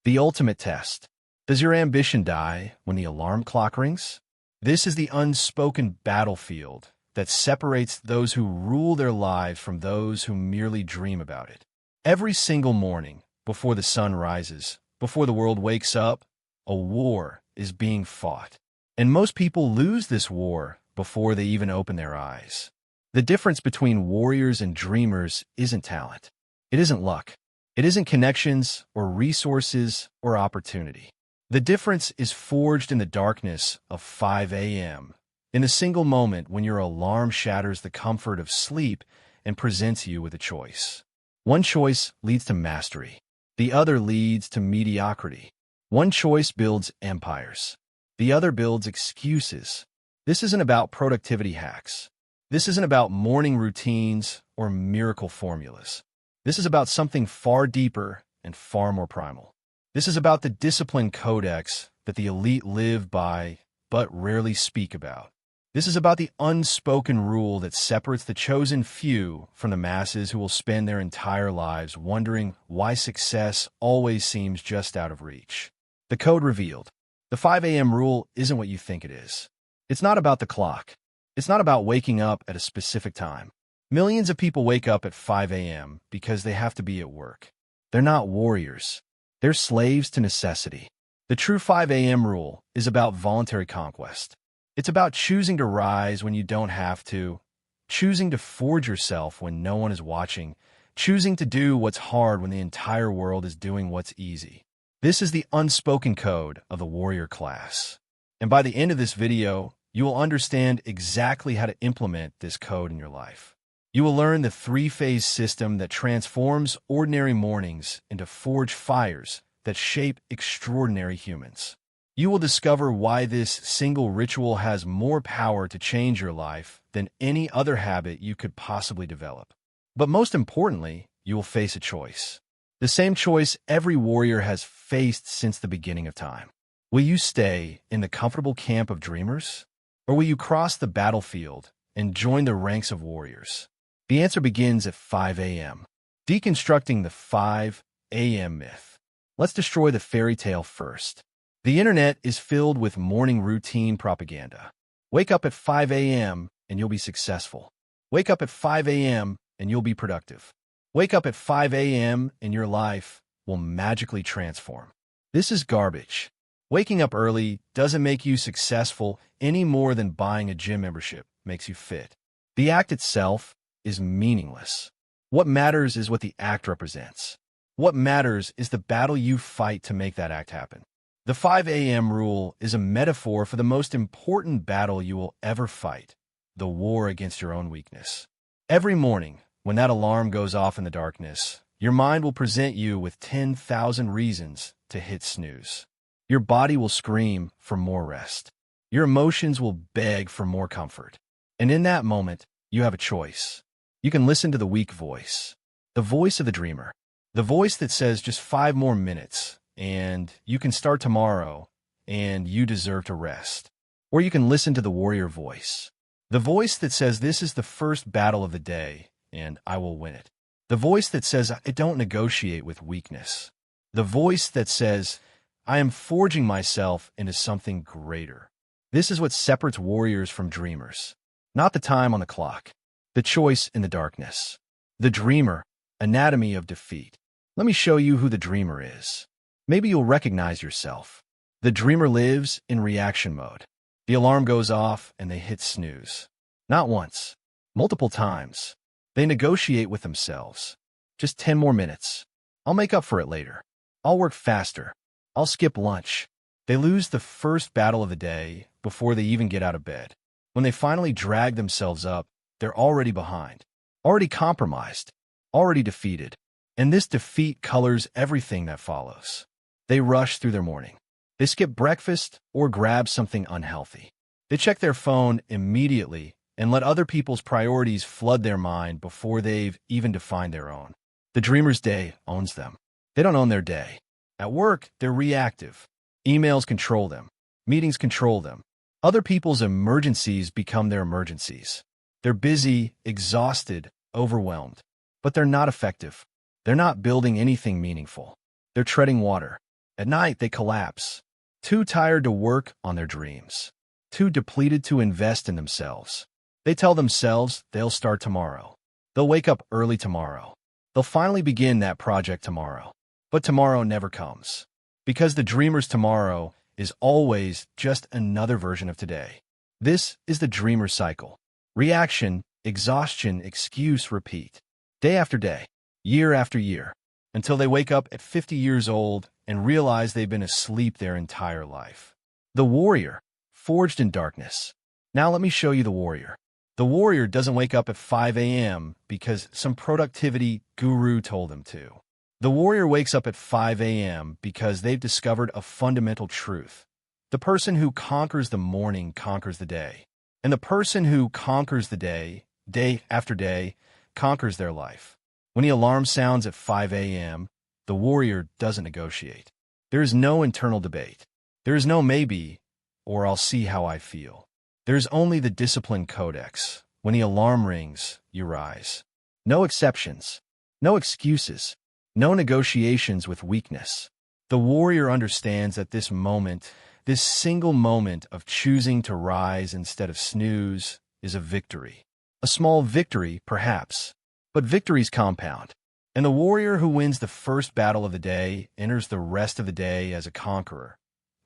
The ultimate test. Does your ambition die when the alarm clock rings? This is the unspoken battlefield that separates those who rule their lives from those who merely dream about it. Every single morning, before the sun rises, before the world wakes up, a war is being fought. And most people lose this war before they even open their eyes. The difference between warriors and dreamers isn't talent. It isn't luck. It isn't connections or resources or opportunity. The difference is forged in the darkness of 5 a.m., in a single moment when your alarm shatters the comfort of sleep and presents you with a choice. One choice leads to mastery. The other leads to mediocrity. One choice builds empires. The other builds excuses. This isn't about productivity hacks. This isn't about morning routines or miracle formulas. This is about something far deeper and far more primal. This is about the discipline codex that the elite live by but rarely speak about. This is about the unspoken rule that separates the chosen few from the masses who will spend their entire lives wondering why success always seems just out of reach. The code revealed. The 5 a.m. rule isn't what you think it is. It's not about the clock. It's not about waking up at a specific time. Millions of people wake up at 5 a.m. because they have to be at work. They're not warriors. They're slaves to necessity. The true 5 a.m. rule is about voluntary conquest. It's about choosing to rise when you don't have to, choosing to forge yourself when no one is watching, choosing to do what's hard when the entire world is doing what's easy. This is the unspoken code of the warrior class. And by the end of this video, you will understand exactly how to implement this code in your life. You will learn the three-phase system that transforms ordinary mornings into forged fires that shape extraordinary humans. You will discover why this single ritual has more power to change your life than any other habit you could possibly develop. But most importantly, you will face a choice. The same choice every warrior has faced since the beginning of time. Will you stay in the comfortable camp of dreamers? Or will you cross the battlefield and join the ranks of warriors? The answer begins at 5 a.m. Deconstructing the 5 a.m. myth. Let's destroy the fairy tale first. The internet is filled with morning routine propaganda. Wake up at 5 a.m. and you'll be successful. Wake up at 5 a.m. and you'll be productive. Wake up at 5 a.m. and your life will magically transform. This is garbage. Waking up early doesn't make you successful any more than buying a gym membership makes you fit. The act itself is meaningless. What matters is what the act represents. What matters is the battle you fight to make that act happen. The 5 a.m. rule is a metaphor for the most important battle you will ever fight, the war against your own weakness. Every morning, when that alarm goes off in the darkness, your mind will present you with 10,000 reasons to hit snooze. Your body will scream for more rest. Your emotions will beg for more comfort. And in that moment, you have a choice. You can listen to the weak voice, the voice of the dreamer, the voice that says just 5 more minutes, and you can start tomorrow, and you deserve to rest. Or you can listen to the warrior voice, the voice that says this is the first battle of the day, and I will win it. The voice that says I don't negotiate with weakness. The voice that says I am forging myself into something greater. This is what separates warriors from dreamers. Not the time on the clock. The choice in the darkness. The dreamer, anatomy of defeat. Let me show you who the dreamer is. Maybe you'll recognize yourself. The dreamer lives in reaction mode. The alarm goes off and they hit snooze. Not once, multiple times. They negotiate with themselves. Just 10 more minutes. I'll make up for it later. I'll work faster. I'll skip lunch. They lose the first battle of the day before they even get out of bed. When they finally drag themselves up, they're already behind, already compromised, already defeated. And this defeat colors everything that follows. They rush through their morning. They skip breakfast or grab something unhealthy. They check their phone immediately and let other people's priorities flood their mind before they've even defined their own. The dreamer's day owns them. They don't own their day. At work, they're reactive. Emails control them. Meetings control them. Other people's emergencies become their emergencies. They're busy, exhausted, overwhelmed. But they're not effective. They're not building anything meaningful. They're treading water. At night, they collapse, too tired to work on their dreams, too depleted to invest in themselves. They tell themselves they'll start tomorrow. They'll wake up early tomorrow. They'll finally begin that project tomorrow. But tomorrow never comes. Because the dreamer's tomorrow is always just another version of today. This is the dreamer cycle. Reaction, exhaustion, excuse, repeat. Day after day, year after year, until they wake up at 50 years old and realize they've been asleep their entire life. The warrior, forged in darkness. Now let me show you the warrior. The warrior doesn't wake up at 5 a.m. because some productivity guru told him to. The warrior wakes up at 5 a.m. because they've discovered a fundamental truth. The person who conquers the morning conquers the day. And the person who conquers the day, day after day, conquers their life. When the alarm sounds at 5 a.m., the warrior doesn't negotiate. There is no internal debate. There is no maybe, or I'll see how I feel. There is only the discipline codex. When the alarm rings, you rise. No exceptions. No excuses. No negotiations with weakness. The warrior understands that this moment, this single moment of choosing to rise instead of snooze, is a victory. A small victory, perhaps, but victories compound. And the warrior who wins the first battle of the day enters the rest of the day as a conqueror,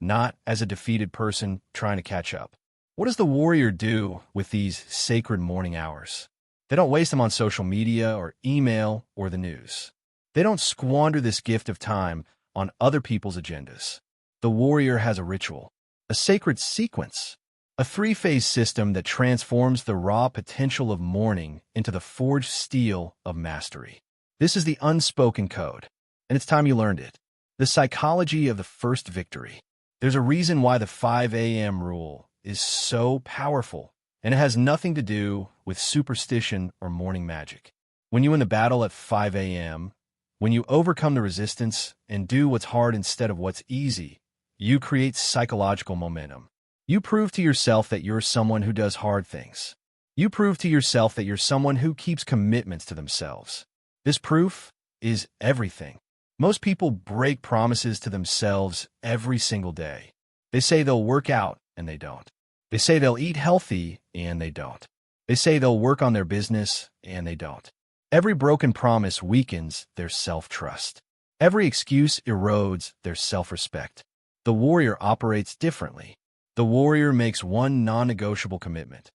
not as a defeated person trying to catch up. What does the warrior do with these sacred morning hours? They don't waste them on social media or email or the news. They don't squander this gift of time on other people's agendas. The warrior has a ritual, a sacred sequence, a three-phase system that transforms the raw potential of morning into the forged steel of mastery. This is the unspoken code, and it's time you learned it. The psychology of the first victory. There's a reason why the 5 a.m. rule is so powerful, and it has nothing to do with superstition or morning magic. When you win the battle at 5 a.m., when you overcome the resistance and do what's hard instead of what's easy, you create psychological momentum. You prove to yourself that you're someone who does hard things. You prove to yourself that you're someone who keeps commitments to themselves. This proof is everything. Most people break promises to themselves every single day. They say they'll work out, and they don't. They say they'll eat healthy, and they don't. They say they'll work on their business, and they don't. Every broken promise weakens their self-trust. Every excuse erodes their self-respect. The warrior operates differently. The warrior makes one non-negotiable commitment.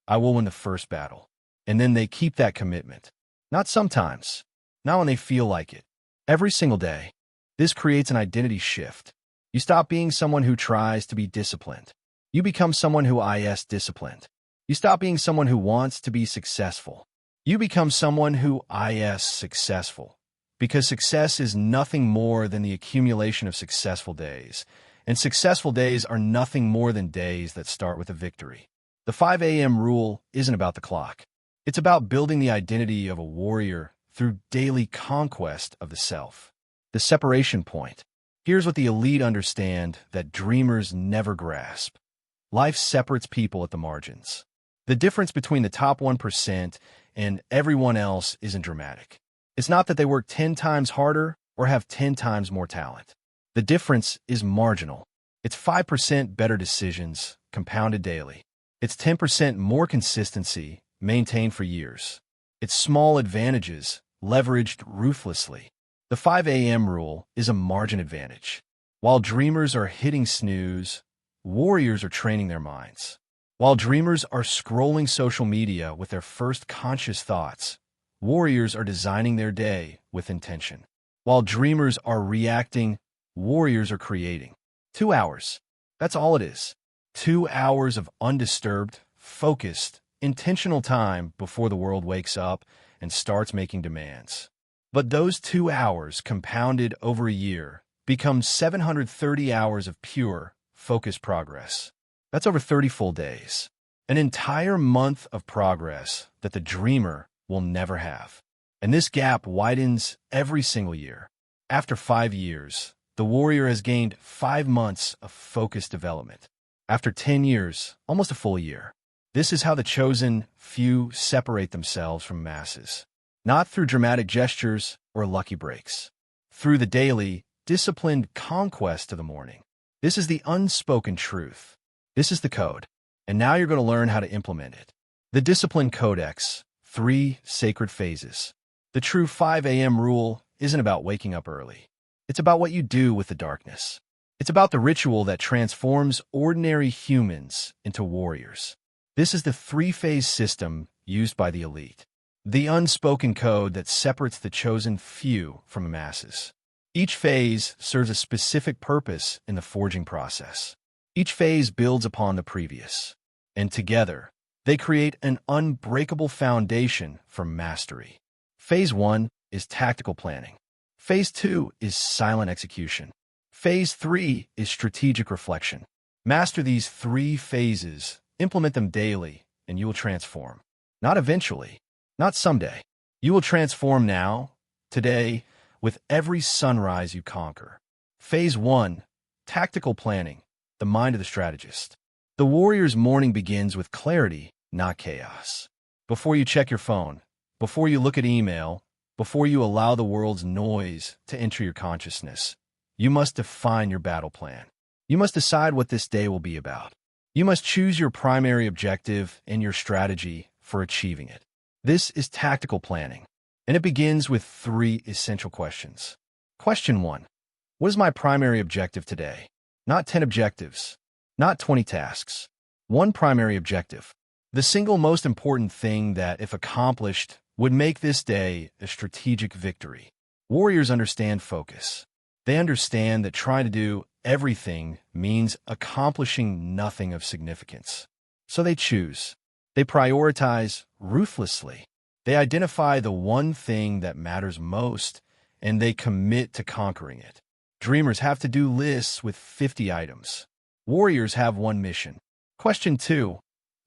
I will win the first battle. And then they keep that commitment. Not sometimes. Not when they feel like it. Every single day. This creates an identity shift. You stop being someone who tries to be disciplined. You become someone who is disciplined. You stop being someone who wants to be successful. You become someone who is successful. Because success is nothing more than the accumulation of successful days. And successful days are nothing more than days that start with a victory. The 5 a.m. rule isn't about the clock. It's about building the identity of a warrior through daily conquest of the self. The separation point. Here's what the elite understand that dreamers never grasp. Life separates people at the margins. The difference between the top 1% and everyone else isn't dramatic. It's not that they work 10 times harder or have 10 times more talent. The difference is marginal. It's 5% better decisions, compounded daily. It's 10% more consistency, maintained for years. It's small advantages, leveraged ruthlessly. The 5 a.m. rule is a margin advantage. While dreamers are hitting snooze, warriors are training their minds. While dreamers are scrolling social media with their first conscious thoughts, warriors are designing their day with intention. While dreamers are reacting, warriors are creating. 2 hours. That's all it is. 2 hours of undisturbed, focused, intentional time before the world wakes up and starts making demands. But those 2 hours compounded over a year become 730 hours of pure, focused progress. That's over 30 full days. An entire month of progress that the dreamer will never have. And this gap widens every single year. After 5 years, the warrior has gained 5 months of focused development. After 10 years, almost a full year. This is how the chosen few separate themselves from masses. Not through dramatic gestures or lucky breaks. Through the daily, disciplined conquest of the morning. This is the unspoken truth. This is the code. And now you're going to learn how to implement it. The Discipline Codex, 3 sacred phases. The true 5 a.m. rule isn't about waking up early. It's about what you do with the darkness. It's about the ritual that transforms ordinary humans into warriors. This is the 3-phase system used by the elite. The unspoken code that separates the chosen few from the masses. Each phase serves a specific purpose in the forging process. Each phase builds upon the previous, and together, they create an unbreakable foundation for mastery. Phase 1 is tactical planning. Phase 2 is silent execution. Phase 3 is strategic reflection. Master these 3 phases, implement them daily, and you will transform. Not eventually, not someday. You will transform now, today, with every sunrise you conquer. Phase 1, tactical planning, the mind of the strategist. The warrior's morning begins with clarity, not chaos. Before you check your phone, before you look at email, before you allow the world's noise to enter your consciousness, you must define your battle plan. You must decide what this day will be about. You must choose your primary objective and your strategy for achieving it. This is tactical planning, and it begins with 3 essential questions. Question 1. What is my primary objective today? Not 10 objectives, not 20 tasks. 1 primary objective. The single most important thing that, if accomplished, would make this day a strategic victory. Warriors understand focus. They understand that trying to do everything means accomplishing nothing of significance. So they choose. They prioritize ruthlessly. They identify the one thing that matters most, and they commit to conquering it. Dreamers have to-do lists with 50 items. Warriors have 1 mission. Question 2.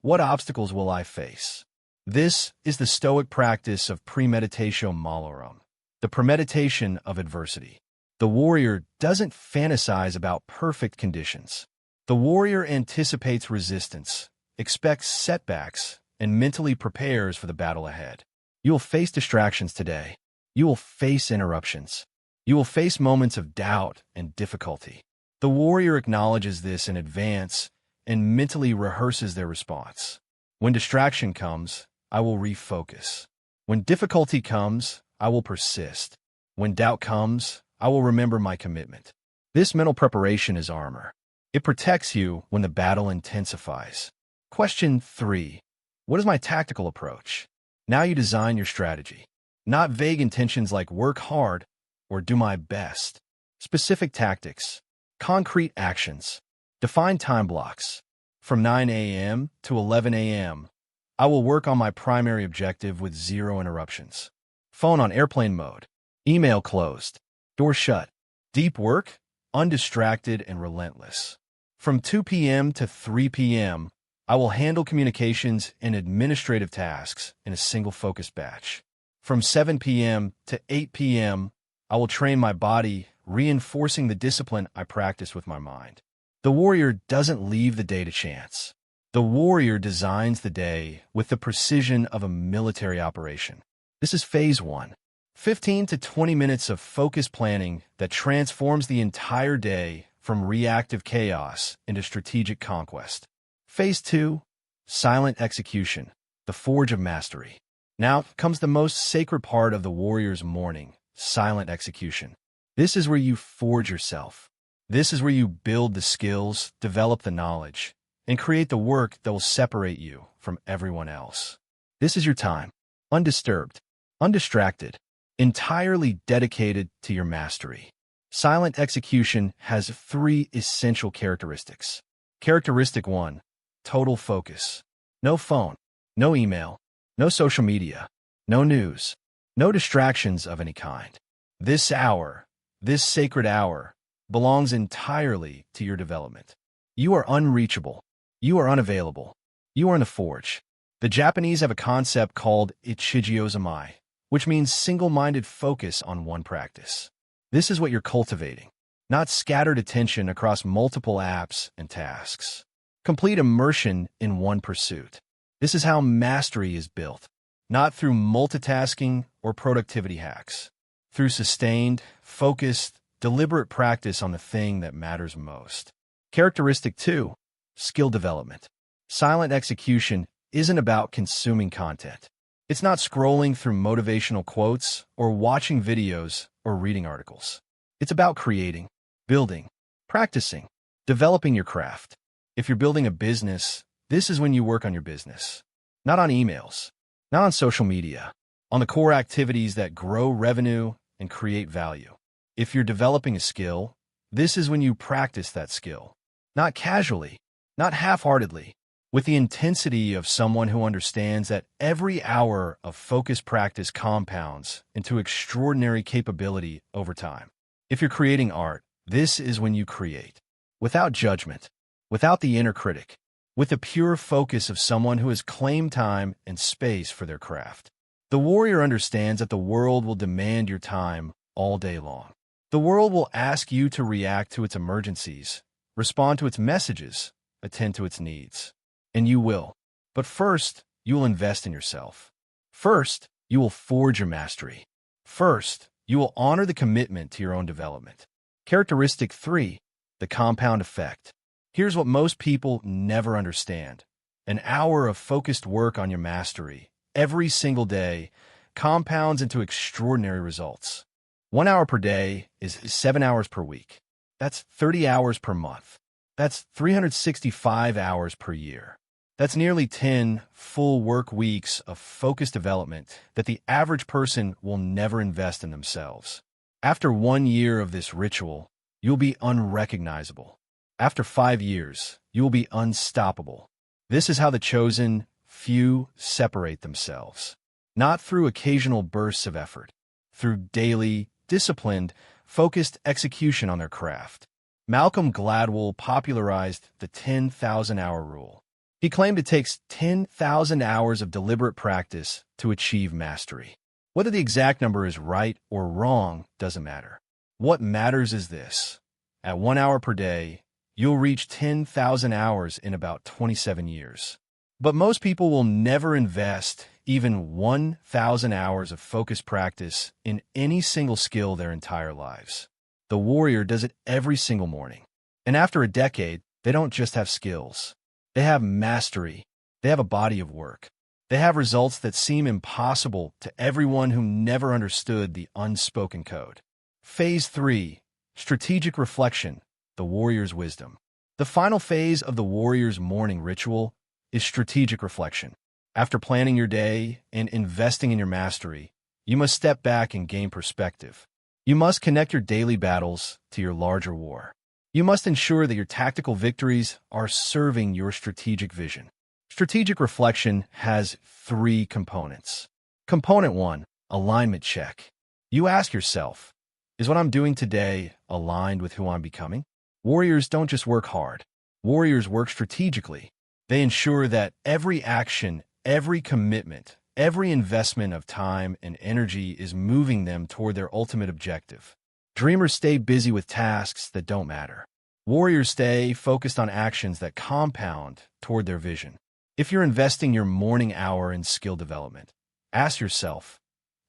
What obstacles will I face? This is the Stoic practice of premeditatio malorum, the premeditation of adversity. The warrior doesn't fantasize about perfect conditions. The warrior anticipates resistance, expects setbacks, and mentally prepares for the battle ahead. You will face distractions today. You will face interruptions. You will face moments of doubt and difficulty. The warrior acknowledges this in advance and mentally rehearses their response. When distraction comes, I will refocus. When difficulty comes, I will persist. When doubt comes, I will remember my commitment. This mental preparation is armor. It protects you when the battle intensifies. Question 3. What is my tactical approach? Now you design your strategy. Not vague intentions like work hard or do my best. Specific tactics. Concrete actions. Define time blocks. From 9 a.m. to 11 a.m., I will work on my primary objective with 0 interruptions. Phone on airplane mode. Email closed. Door shut. Deep work, undistracted and relentless. From 2 p.m. to 3 p.m., I will handle communications and administrative tasks in a single focused batch. From 7 p.m. to 8 p.m., I will train my body, reinforcing the discipline I practice with my mind. The warrior doesn't leave the day to chance. The warrior designs the day with the precision of a military operation. This is phase 1. 15 to 20 minutes of focused planning that transforms the entire day from reactive chaos into strategic conquest. Phase 2, silent execution, the forge of mastery. Now comes the most sacred part of the warrior's morning, silent execution. This is where you forge yourself. This is where you build the skills, develop the knowledge, and create the work that will separate you from everyone else. This is your time, undisturbed, undistracted, entirely dedicated to your mastery. Silent execution has 3 essential characteristics. Characteristic 1, total focus. No phone, no email, no social media, no news, no distractions of any kind. This hour, this sacred hour, belongs entirely to your development. You are unreachable. You are unavailable. You are in the forge. The Japanese have a concept called ichigyozumai, which means single-minded focus on one practice. This is what you're cultivating, not scattered attention across multiple apps and tasks. Complete immersion in one pursuit. This is how mastery is built, not through multitasking or productivity hacks. Through sustained, focused, deliberate practice on the thing that matters most. Characteristic 2, skill development. Silent execution isn't about consuming content. It's not scrolling through motivational quotes or watching videos or reading articles. It's about creating, building, practicing, developing your craft. If you're building a business, this is when you work on your business. Not on emails, not on social media, on the core activities that grow revenue and create value. If you're developing a skill, this is when you practice that skill. Not casually, not half-heartedly, with the intensity of someone who understands that every hour of focused practice compounds into extraordinary capability over time. If you're creating art, this is when you create. Without judgment, without the inner critic, with the pure focus of someone who has claimed time and space for their craft. The warrior understands that the world will demand your time all day long. The world will ask you to react to its emergencies, respond to its messages, attend to its needs. And you will. But first, you will invest in yourself. First, you will forge your mastery. First, you will honor the commitment to your own development. Characteristic 3, the compound effect. Here's what most people never understand. An hour of focused work on your mastery, every single day, compounds into extraordinary results. 1 hour per day is 7 hours per week. That's 30 hours per month. That's 365 hours per year. That's nearly 10 full work weeks of focused development that the average person will never invest in themselves. After 1 year of this ritual, you'll be unrecognizable. After 5 years, you will be unstoppable. This is how the chosen few separate themselves. Not through occasional bursts of effort, through daily, disciplined, focused execution on their craft. Malcolm Gladwell popularized the 10,000-hour rule. He claimed it takes 10,000 hours of deliberate practice to achieve mastery. Whether the exact number is right or wrong doesn't matter. What matters is this. At 1 hour per day, you'll reach 10,000 hours in about 27 years. But most people will never invest even 1,000 hours of focused practice in any single skill their entire lives. The warrior does it every single morning. And after a decade, they don't just have skills. They have mastery. They have a body of work. They have results that seem impossible to everyone who never understood the unspoken code. Phase 3, strategic reflection, the warrior's wisdom. The final phase of the warrior's morning ritual is strategic reflection. After planning your day and investing in your mastery, you must step back and gain perspective. You must connect your daily battles to your larger war. You must ensure that your tactical victories are serving your strategic vision. Strategic reflection has 3 components. Component 1, alignment check. You ask yourself, is what I'm doing today aligned with who I'm becoming? Warriors don't just work hard. Warriors work strategically. They ensure that every action, every commitment, every investment of time and energy is moving them toward their ultimate objective. Dreamers stay busy with tasks that don't matter. Warriors stay focused on actions that compound toward their vision. If you're investing your morning hour in skill development, ask yourself,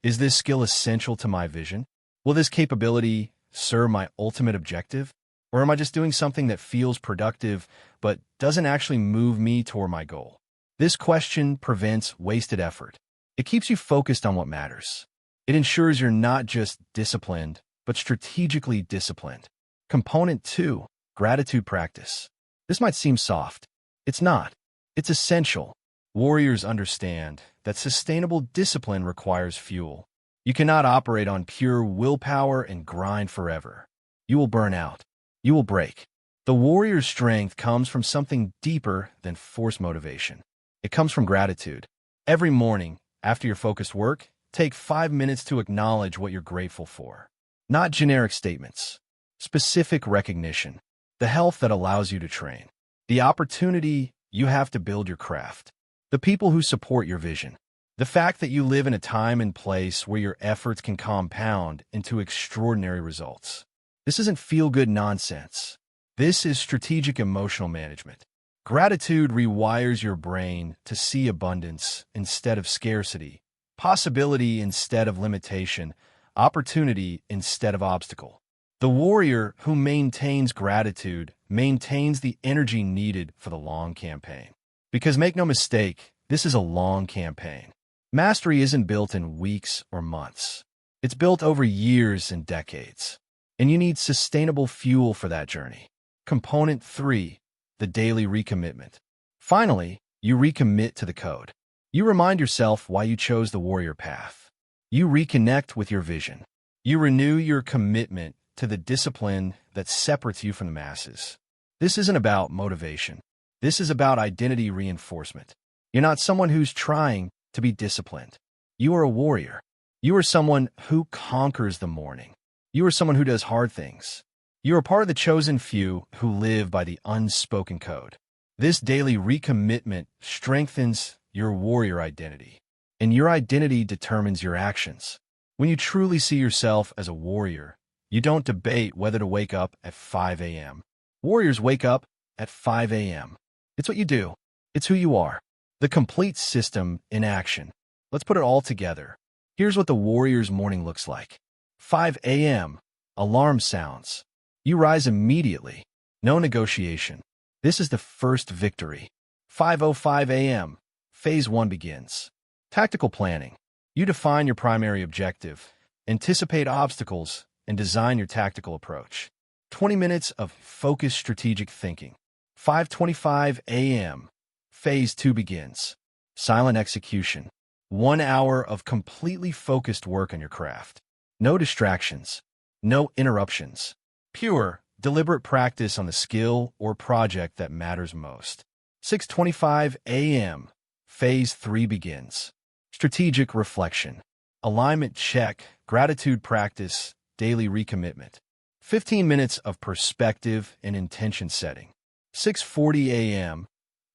is this skill essential to my vision? Will this capability serve my ultimate objective? Or am I just doing something that feels productive but doesn't actually move me toward my goal? This question prevents wasted effort. It keeps you focused on what matters. It ensures you're not just disciplined, but strategically disciplined. Component 2, gratitude practice. This might seem soft. It's not. It's essential. Warriors understand that sustainable discipline requires fuel. You cannot operate on pure willpower and grind forever. You will burn out. You will break. The warrior's strength comes from something deeper than forced motivation. It comes from gratitude. Every morning, after your focused work, take 5 minutes to acknowledge what you're grateful for. Not generic statements. Specific recognition. The health that allows you to train. The opportunity you have to build your craft. The people who support your vision. The fact that you live in a time and place where your efforts can compound into extraordinary results. This isn't feel-good nonsense. This is strategic emotional management. Gratitude rewires your brain to see abundance instead of scarcity, possibility instead of limitation, opportunity instead of obstacle. The warrior who maintains gratitude maintains the energy needed for the long campaign. Because make no mistake, this is a long campaign. Mastery isn't built in weeks or months. It's built over years and decades. And you need sustainable fuel for that journey. Component 3, the daily recommitment. Finally, you recommit to the code. You remind yourself why you chose the warrior path. You reconnect with your vision. You renew your commitment to the discipline that separates you from the masses. This isn't about motivation. This is about identity reinforcement. You're not someone who's trying to be disciplined. You are a warrior. You are someone who conquers the morning. You are someone who does hard things. You are part of the chosen few who live by the unspoken code. This daily recommitment strengthens your warrior identity, and your identity determines your actions. When you truly see yourself as a warrior, you don't debate whether to wake up at 5 a.m. Warriors wake up at 5 a.m. It's what you do. It's who you are. The complete system in action. Let's put it all together. Here's what the warrior's morning looks like. 5 a.m. Alarm sounds. You rise immediately. No negotiation. This is the first victory. 5:05 a.m. Phase 1 begins. Tactical planning. You define your primary objective, anticipate obstacles, and design your tactical approach. 20 minutes of focused strategic thinking. 5:25 a.m. Phase 2 begins. Silent execution. 1 hour of completely focused work on your craft. No distractions. No interruptions. Pure, deliberate practice on the skill or project that matters most. 6:25 a.m. Phase 3 begins. Strategic reflection. Alignment check, gratitude practice, daily recommitment. 15 minutes of perspective and intention setting. 6:40 a.m.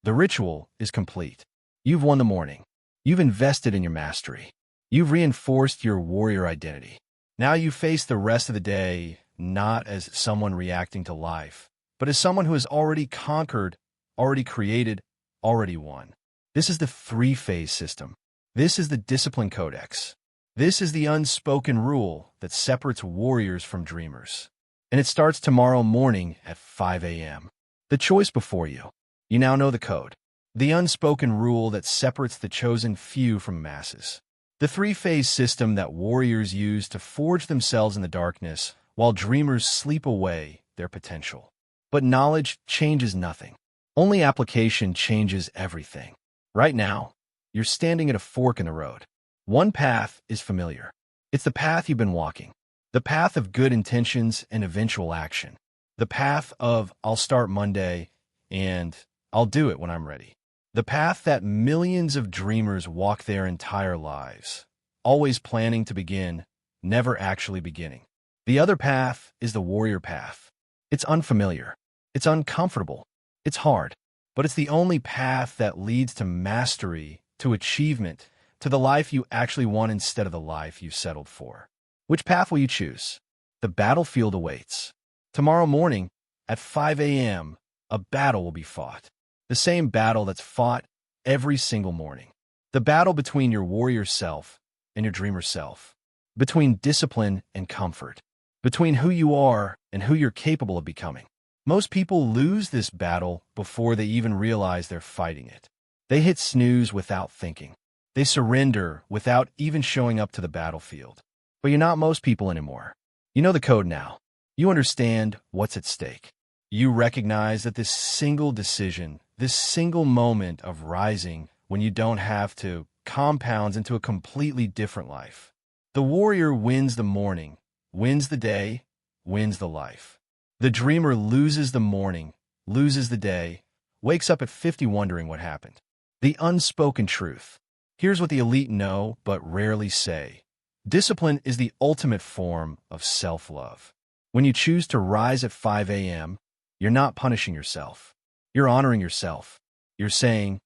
The ritual is complete. You've won the morning. You've invested in your mastery. You've reinforced your warrior identity. Now you face the rest of the day not as someone reacting to life, but as someone who has already conquered, already created, already won. This is the 3-phase system. This is the discipline codex. This is the unspoken rule that separates warriors from dreamers. And it starts tomorrow morning at 5 a.m. The choice before you. You now know the code. The unspoken rule that separates the chosen few from masses. The 3-phase system that warriors use to forge themselves in the darkness while dreamers sleep away their potential. But knowledge changes nothing. Only application changes everything. Right now, you're standing at a fork in the road. One path is familiar. It's the path you've been walking. The path of good intentions and eventual action. The path of I'll start Monday and I'll do it when I'm ready. The path that millions of dreamers walk their entire lives, always planning to begin, never actually beginning. The other path is the warrior path. It's unfamiliar. It's uncomfortable. It's hard. But it's the only path that leads to mastery, to achievement, to the life you actually want instead of the life you settled for. Which path will you choose? The battlefield awaits. Tomorrow morning, at 5 a.m., a battle will be fought. The same battle that's fought every single morning. The battle between your warrior self and your dreamer self. Between discipline and comfort. Between who you are and who you're capable of becoming. Most people lose this battle before they even realize they're fighting it. They hit snooze without thinking. They surrender without even showing up to the battlefield. But you're not most people anymore. You know the code now. You understand what's at stake. You recognize that this single decision, this single moment of rising when you don't have to, compounds into a completely different life. The warrior wins the morning, wins the day, wins the life. The dreamer loses the morning, loses the day, wakes up at 50 wondering what happened. The unspoken truth. Here's what the elite know but rarely say. Discipline is the ultimate form of self-love. When you choose to rise at 5 a.m., you're not punishing yourself. You're honoring yourself. You're saying,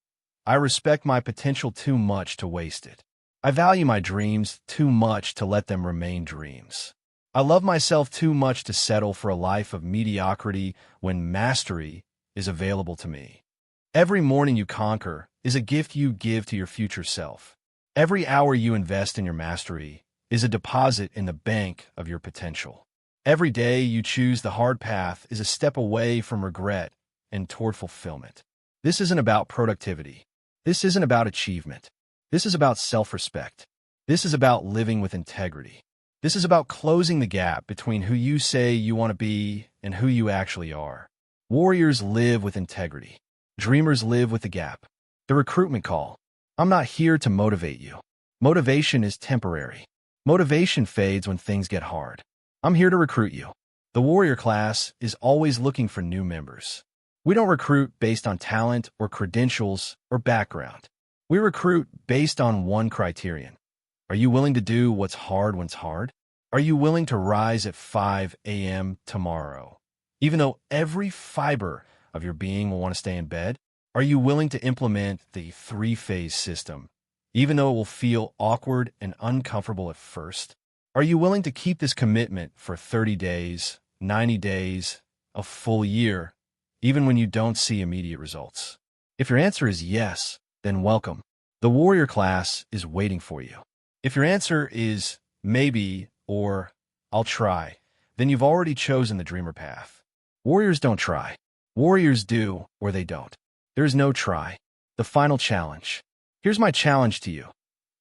I respect my potential too much to waste it. I value my dreams too much to let them remain dreams. I love myself too much to settle for a life of mediocrity when mastery is available to me. Every morning you conquer is a gift you give to your future self. Every hour you invest in your mastery is a deposit in the bank of your potential. Every day you choose the hard path is a step away from regret and toward fulfillment. This isn't about productivity. This isn't about achievement. This is about self-respect. This is about living with integrity. This is about closing the gap between who you say you want to be and who you actually are. Warriors live with integrity. Dreamers live with the gap. The recruitment call. I'm not here to motivate you. Motivation is temporary. Motivation fades when things get hard. I'm here to recruit you. The warrior class is always looking for new members. We don't recruit based on talent or credentials or background. We recruit based on one criterion. Are you willing to do what's hard when it's hard? Are you willing to rise at 5 a.m. tomorrow? Even though every fiber of your being will want to stay in bed? Are you willing to implement the three-phase system, even though it will feel awkward and uncomfortable at first? Are you willing to keep this commitment for 30 days, 90 days, a full year, even when you don't see immediate results? If your answer is yes, then welcome. The warrior class is waiting for you. If your answer is maybe or I'll try, then you've already chosen the dreamer path. Warriors don't try. Warriors do or they don't. There's no try. The final challenge. Here's my challenge to you.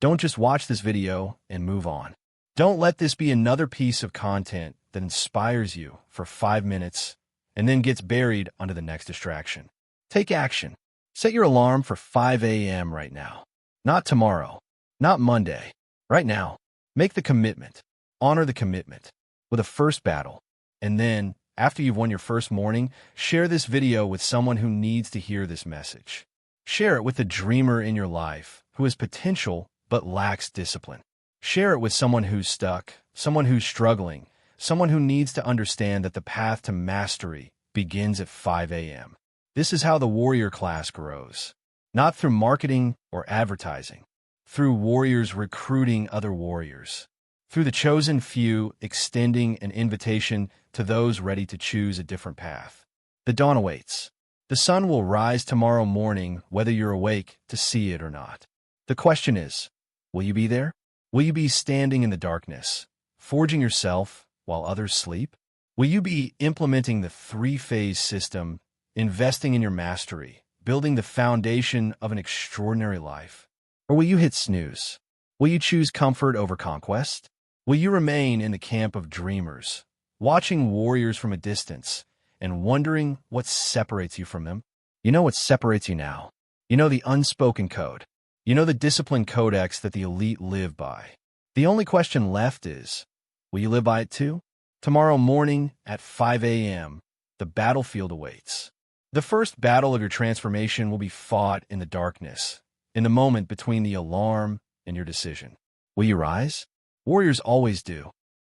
Don't just watch this video and move on. Don't let this be another piece of content that inspires you for 5 minutes and then gets buried under the next distraction. Take action. Set your alarm for 5 a.m. right now. Not tomorrow. Not Monday. Right now. Make the commitment. Honor the commitment with a first battle. And then, after you've won your first morning, share this video with someone who needs to hear this message. Share it with the dreamer in your life who has potential but lacks discipline. Share it with someone who's stuck, someone who's struggling, someone who needs to understand that the path to mastery begins at 5 a.m. This is how the warrior class grows. Not through marketing or advertising, through warriors recruiting other warriors, through the chosen few extending an invitation to those ready to choose a different path. The dawn awaits. The sun will rise tomorrow morning whether you're awake to see it or not. The question is, will you be there? Will you be standing in the darkness, forging yourself while others sleep? Will you be implementing the three-phase system, investing in your mastery, building the foundation of an extraordinary life? Or will you hit snooze? Will you choose comfort over conquest? Will you remain in the camp of dreamers, watching warriors from a distance and wondering what separates you from them? You know what separates you now. You know the unspoken code. You know the discipline codex that the elite live by. The only question left is, will you live by it too? Tomorrow morning at 5 a.m., the battlefield awaits. The first battle of your transformation will be fought in the darkness, in the moment between the alarm and your decision. Will you rise? Warriors always do.